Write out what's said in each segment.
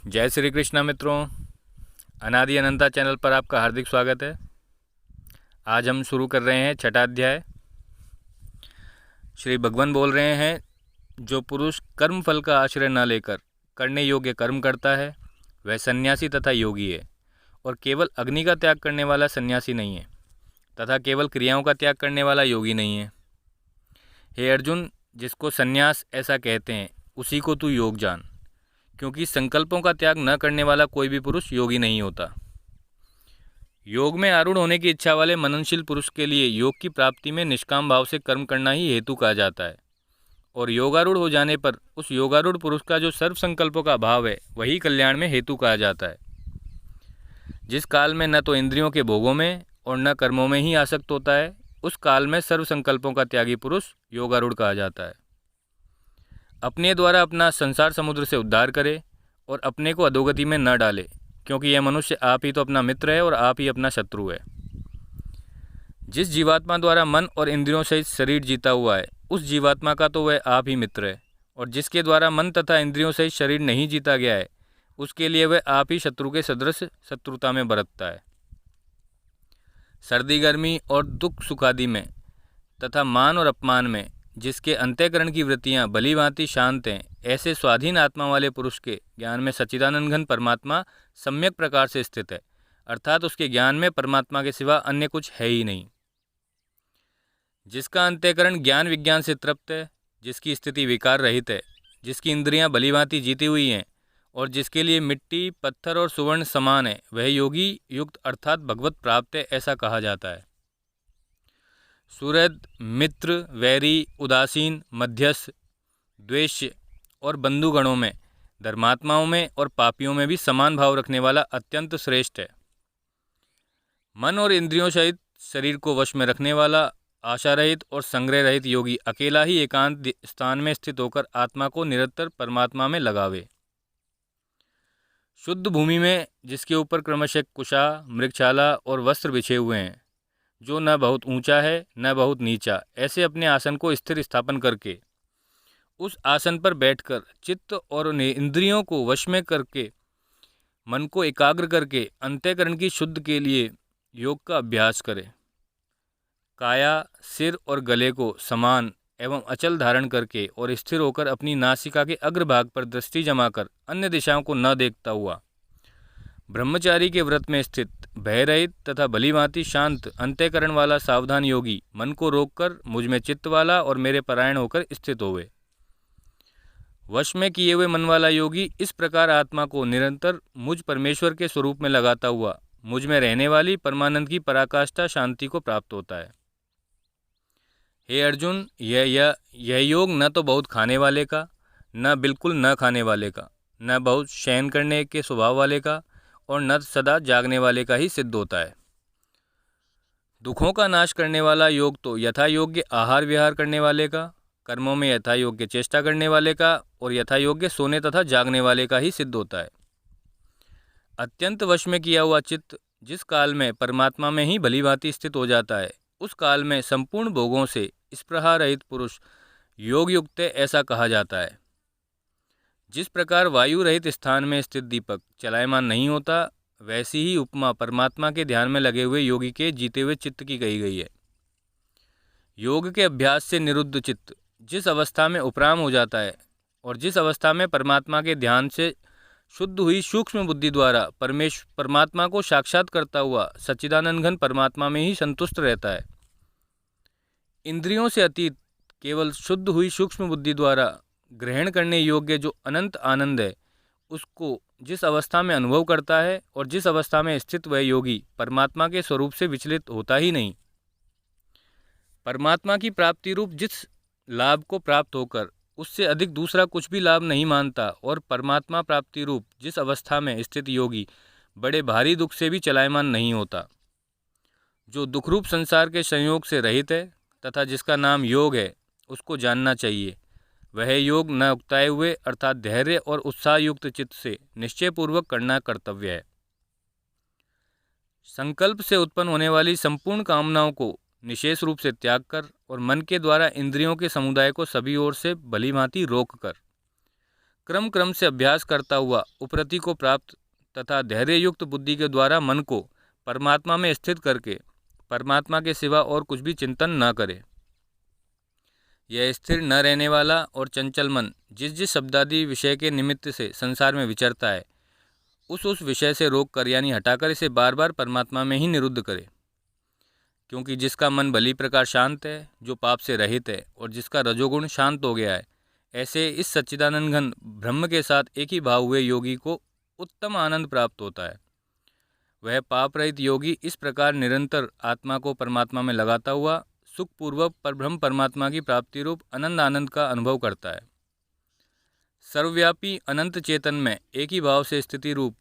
जय श्री कृष्ण मित्रों, अनादि अनंता चैनल पर आपका हार्दिक स्वागत है। आज हम शुरू कर रहे हैं छठा अध्याय। श्री भगवान बोल रहे हैं, जो पुरुष कर्म फल का आश्रय न लेकर करने योग्य कर्म करता है वह सन्यासी तथा योगी है, और केवल अग्नि का त्याग करने वाला सन्यासी नहीं है तथा केवल क्रियाओं का त्याग करने वाला योगी नहीं है। हे अर्जुन, जिसको सन्यास ऐसा कहते हैं उसी को तू योग जान, क्योंकि संकल्पों का त्याग न करने वाला कोई भी पुरुष योगी नहीं होता। योग में आरूढ़ होने की इच्छा वाले मननशील पुरुष के लिए योग की प्राप्ति में निष्काम भाव से कर्म करना ही हेतु कहा जाता है, और योगारूढ़ हो जाने पर उस योगारूढ़ पुरुष का जो सर्व संकल्पों का भाव है वही कल्याण में हेतु कहा जाता है। जिस काल में न तो इंद्रियों के भोगों में और न कर्मों में ही आसक्त होता है, उस काल में सर्व संकल्पों का त्यागी पुरुष योगारूढ़ कहा जाता है। अपने द्वारा अपना संसार समुद्र से उद्धार करे और अपने को अधोगति में न डाले, क्योंकि यह मनुष्य आप ही तो अपना मित्र है और आप ही अपना शत्रु है। जिस जीवात्मा द्वारा मन और इंद्रियों सहित शरीर जीता हुआ है उस जीवात्मा का तो वह आप ही मित्र है, और जिसके द्वारा मन तथा इंद्रियों सहित शरीर नहीं जीता गया है उसके लिए वह आप ही शत्रु के सदृश शत्रुता में बरतता है। सर्दी गर्मी और दुख सुखादि में तथा मान और अपमान में जिसके अंतःकरण की वृत्तियां भली भांति शांत हैं, ऐसे स्वाधीन आत्मा वाले पुरुष के ज्ञान में सच्चिदानंद घन परमात्मा सम्यक प्रकार से स्थित है, अर्थात उसके ज्ञान में परमात्मा के सिवा अन्य कुछ है ही नहीं। जिसका अंतःकरण ज्ञान विज्ञान से तृप्त है, जिसकी स्थिति विकार रहित है, जिसकी इंद्रियां भली भांति जीती हुई हैं और जिसके लिए मिट्टी पत्थर और सुवर्ण समान है, वह योगी युक्त अर्थात भगवत प्राप्त है, ऐसा कहा जाता है। सुहृद, मित्र, वैरी, उदासीन, मध्यस्थ, द्वेष्य और बंधुगणों में, धर्मात्माओं में और पापियों में भी समान भाव रखने वाला अत्यंत श्रेष्ठ है। मन और इंद्रियों सहित शरीर को वश में रखने वाला आशा रहित और संग्रह रहित योगी अकेला ही एकांत स्थान में स्थित होकर आत्मा को निरंतर परमात्मा में लगावे। शुद्ध भूमि में जिसके ऊपर क्रमशः कुशा, मृगशाला और वस्त्र बिछे हुए हैं, जो न बहुत ऊंचा है न बहुत नीचा, ऐसे अपने आसन को स्थिर स्थापन करके उस आसन पर बैठकर चित्त और इंद्रियों को वश में करके मन को एकाग्र करके अंतःकरण की शुद्ध के लिए योग का अभ्यास करे। काया, सिर और गले को समान एवं अचल धारण करके और स्थिर होकर अपनी नासिका के अग्रभाग पर दृष्टि जमाकर अन्य दिशाओं को न देखता हुआ ब्रह्मचारी के व्रत में स्थित भय रहित तथा भली भांति शांत अंतःकरण वाला सावधान योगी मन को रोककर मुझ में चित्त वाला और मेरे परायण होकर स्थित होवे। वश में किए हुए मन वाला योगी इस प्रकार आत्मा को निरंतर मुझ परमेश्वर के स्वरूप में लगाता हुआ मुझ में रहने वाली परमानंद की पराकाष्ठा शांति को प्राप्त होता है। हे अर्जुन, यह योग न तो बहुत खाने वाले का, न बिल्कुल न खाने वाले का, न बहुत शयन करने के स्वभाव वाले का और न सदा जागने वाले का ही सिद्ध होता है। दुखों का नाश करने वाला योग तो यथा योग्य आहार विहार करने वाले का, कर्मों में यथा योग्य चेष्टा करने वाले का और यथा योग्य सोने तथा जागने वाले का ही सिद्ध होता है। अत्यंत वश में किया हुआ चित्त जिस काल में परमात्मा में ही भली भांति स्थित हो जाता है, उस काल में संपूर्ण भोगों से स्पृहा रहित पुरुष योग युक्त है, ऐसा कहा जाता है। जिस प्रकार वायु रहित स्थान में स्थित दीपक चलायमान नहीं होता, वैसी ही उपमा परमात्मा के ध्यान में लगे हुए योगी के जीते हुए चित्त की कही गई है। योग के अभ्यास से निरुद्ध चित्त जिस अवस्था में उपराम हो जाता है और जिस अवस्था में परमात्मा के ध्यान से शुद्ध हुई सूक्ष्म बुद्धि द्वारा परमात्मा को साक्षात करता हुआ सच्चिदानंद घन परमात्मा में ही संतुष्ट रहता है, इंद्रियों से अतीत केवल शुद्ध हुई सूक्ष्म बुद्धि द्वारा ग्रहण करने योग्य जो अनंत आनंद है, उसको जिस अवस्था में अनुभव करता है और जिस अवस्था में स्थित वह योगी परमात्मा के स्वरूप से विचलित होता ही नहीं, परमात्मा की प्राप्ति रूप जिस लाभ को प्राप्त होकर उससे अधिक दूसरा कुछ भी लाभ नहीं मानता, और परमात्मा प्राप्ति रूप जिस अवस्था में स्थित योगी बड़े भारी दुख से भी चलायमान नहीं होता, जो दुखरूप संसार के संयोग से रहित है तथा जिसका नाम योग है, उसको जानना चाहिए। वह योग न उकताए हुए अर्थात धैर्य और उत्साह युक्त चित्त से निश्चयपूर्वक करना कर्तव्य है। संकल्प से उत्पन्न होने वाली संपूर्ण कामनाओं को निशेष रूप से त्याग कर और मन के द्वारा इंद्रियों के समुदाय को सभी ओर से भली भांति रोक कर क्रम क्रम से अभ्यास करता हुआ उपरति को प्राप्त तथा धैर्य युक्त बुद्धि के द्वारा मन को परमात्मा में स्थित करके परमात्मा के सिवा और कुछ भी चिंतन न करे। यह स्थिर न रहने वाला और चंचल मन जिस जिस शब्दादि विषय के निमित्त से संसार में विचरता है उस विषय से रोक कर यानी हटाकर इसे बार बार परमात्मा में ही निरुद्ध करे। क्योंकि जिसका मन भली प्रकार शांत है, जो पाप से रहित है और जिसका रजोगुण शांत हो गया है, ऐसे इस सच्चिदानंद घन ब्रह्म के साथ एक ही भाव हुए योगी को उत्तम आनंद प्राप्त होता है। वह पाप रहित योगी इस प्रकार निरंतर आत्मा को परमात्मा में लगाता हुआ सुखपूर्वक परब्रह्म परमात्मा की प्राप्ति रूप अनंत आनंद का अनुभव करता है। सर्वव्यापी अनंत चेतन में एक ही भाव से स्थिति रूप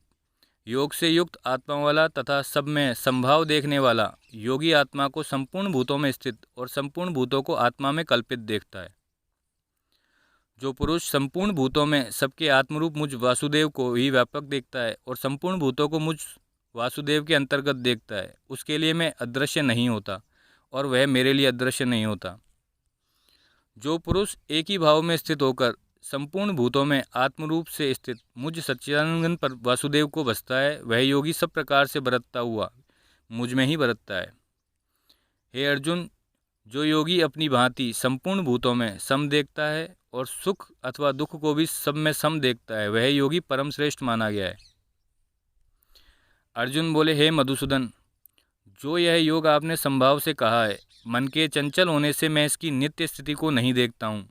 योग से युक्त आत्मा वाला तथा सब में संभाव देखने वाला योगी आत्मा को संपूर्ण भूतों में स्थित और संपूर्ण भूतों को आत्मा में कल्पित देखता है। जो पुरुष संपूर्ण भूतों में सबके आत्मरूप मुझ वासुदेव को ही व्यापक देखता है और संपूर्ण भूतों को मुझ वासुदेव के अंतर्गत देखता है, उसके लिए मैं अदृश्य नहीं होता और वह मेरे लिए अदृश्य नहीं होता। जो पुरुष एक ही भाव में स्थित होकर संपूर्ण भूतों में आत्मरूप से स्थित मुझ सच्चिदानंद पर वासुदेव को बसता है, वह योगी सब प्रकार से बरतता हुआ मुझ में ही बरतता है। हे अर्जुन, जो योगी अपनी भांति संपूर्ण भूतों में सम देखता है और सुख अथवा दुख को भी सब में सम देखता है, वह योगी परम श्रेष्ठ माना गया है। अर्जुन बोले, हे मधुसूदन, जो यह योग आपने संभाव से कहा है, मन के चंचल होने से मैं इसकी नित्य स्थिति को नहीं देखता हूँ।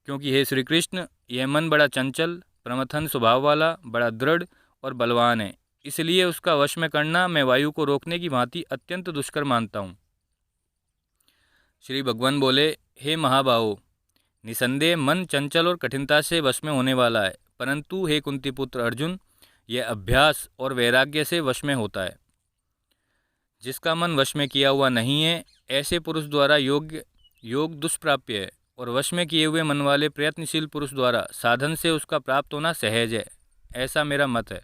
क्योंकि हे श्री कृष्ण, यह मन बड़ा चंचल प्रमथन स्वभाव वाला, बड़ा दृढ़ और बलवान है, इसलिए उसका वश में करना मैं वायु को रोकने की भांति अत्यंत दुष्कर मानता हूँ। श्री भगवान बोले, हे महाबाहो, निसंदेह मन चंचल और कठिनता से वश में होने वाला है, परंतु हे कुंती पुत्र अर्जुन, यह अभ्यास और वैराग्य से वश में होता है। जिसका मन वश में किया हुआ नहीं है, ऐसे पुरुष द्वारा योग दुष्प्राप्य है और वश में किए हुए मन वाले प्रयत्नशील पुरुष द्वारा साधन से उसका प्राप्त होना सहज है, ऐसा मेरा मत है।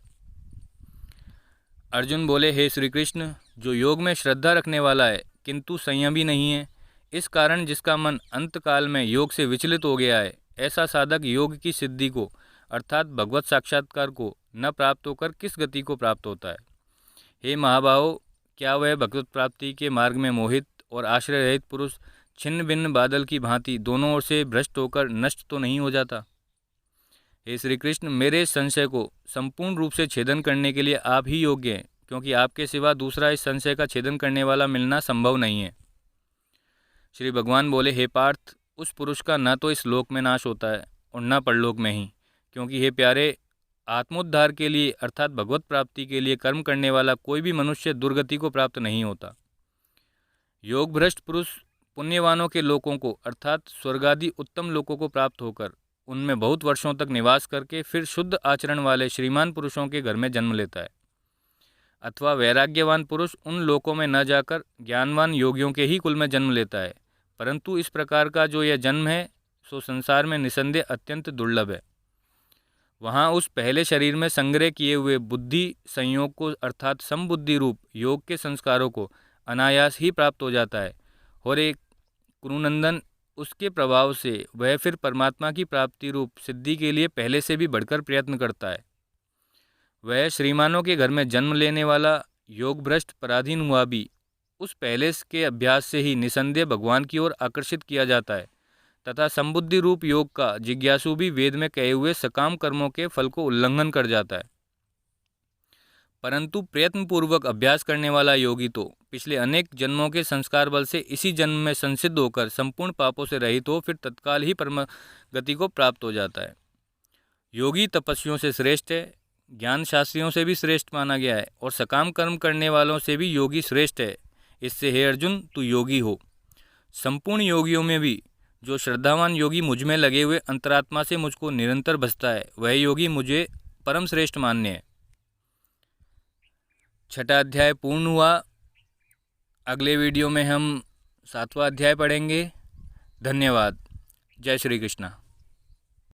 अर्जुन बोले, हे श्री कृष्ण, जो योग में श्रद्धा रखने वाला है किंतु संयमी नहीं है, इस कारण जिसका मन अंतकाल में योग से विचलित हो गया है, ऐसा साधक योग की सिद्धि को अर्थात भगवत साक्षात्कार को न प्राप्त होकर किस गति को प्राप्त होता है। हे महाबाहो, क्या वह भगवत प्राप्ति के मार्ग में मोहित और आश्रय रहित पुरुष छिन्न भिन्न बादल की भांति दोनों ओर से भ्रष्ट होकर नष्ट तो नहीं हो जाता। हे श्री कृष्ण, मेरे संशय को संपूर्ण रूप से छेदन करने के लिए आप ही योग्य हैं, क्योंकि आपके सिवा दूसरा इस संशय का छेदन करने वाला मिलना संभव नहीं है। श्री भगवान बोले, हे पार्थ, उस पुरुष का न तो इस लोक में नाश होता है और न परलोक में ही, क्योंकि हे प्यारे, आत्मोद्धार के लिए अर्थात भगवत प्राप्ति के लिए कर्म करने वाला कोई भी मनुष्य दुर्गति को प्राप्त नहीं होता। योग भ्रष्ट पुरुष पुण्यवानों के लोकों को अर्थात स्वर्गादि उत्तम लोकों को प्राप्त होकर उनमें बहुत वर्षों तक निवास करके फिर शुद्ध आचरण वाले श्रीमान पुरुषों के घर में जन्म लेता है। अथवा वैराग्यवान पुरुष उन लोकों में न जाकर ज्ञानवान योगियों के ही कुल में जन्म लेता है, परंतु इस प्रकार का जो यह जन्म है सो संसार में निसंदेह अत्यंत दुर्लभ है। वहाँ उस पहले शरीर में संग्रह किए हुए बुद्धि संयोग को अर्थात समबुद्धि रूप योग के संस्कारों को अनायास ही प्राप्त हो जाता है और एक कुरुनंदन उसके प्रभाव से वह फिर परमात्मा की प्राप्ति रूप सिद्धि के लिए पहले से भी बढ़कर प्रयत्न करता है। वह श्रीमानों के घर में जन्म लेने वाला योग भ्रष्ट पराधीन हुआ भी उस पहले के अभ्यास से ही निसंदेह भगवान की ओर आकर्षित किया जाता है तथा संबुद्धि रूप योग का जिज्ञासु भी वेद में कहे हुए सकाम कर्मों के फल को उल्लंघन कर जाता है। परंतु प्रयत्नपूर्वक अभ्यास करने वाला योगी तो पिछले अनेक जन्मों के संस्कार बल से इसी जन्म में संसिद्ध होकर संपूर्ण पापों से रहित हो फिर तत्काल ही परम गति को प्राप्त हो जाता है। योगी तपस्वियों से श्रेष्ठ है, ज्ञान शास्त्रियों से भी श्रेष्ठ माना गया है और सकाम कर्म करने वालों से भी योगी श्रेष्ठ है। इससे हे अर्जुन, तू योगी हो। संपूर्ण योगियों में भी जो श्रद्धावान योगी मुझ में लगे हुए अंतरात्मा से मुझको निरंतर बसता है, वह योगी मुझे परम श्रेष्ठ मान्य है। छठा अध्याय पूर्ण हुआ। अगले वीडियो में हम 7वां अध्याय पढ़ेंगे। धन्यवाद। जय श्री कृष्ण।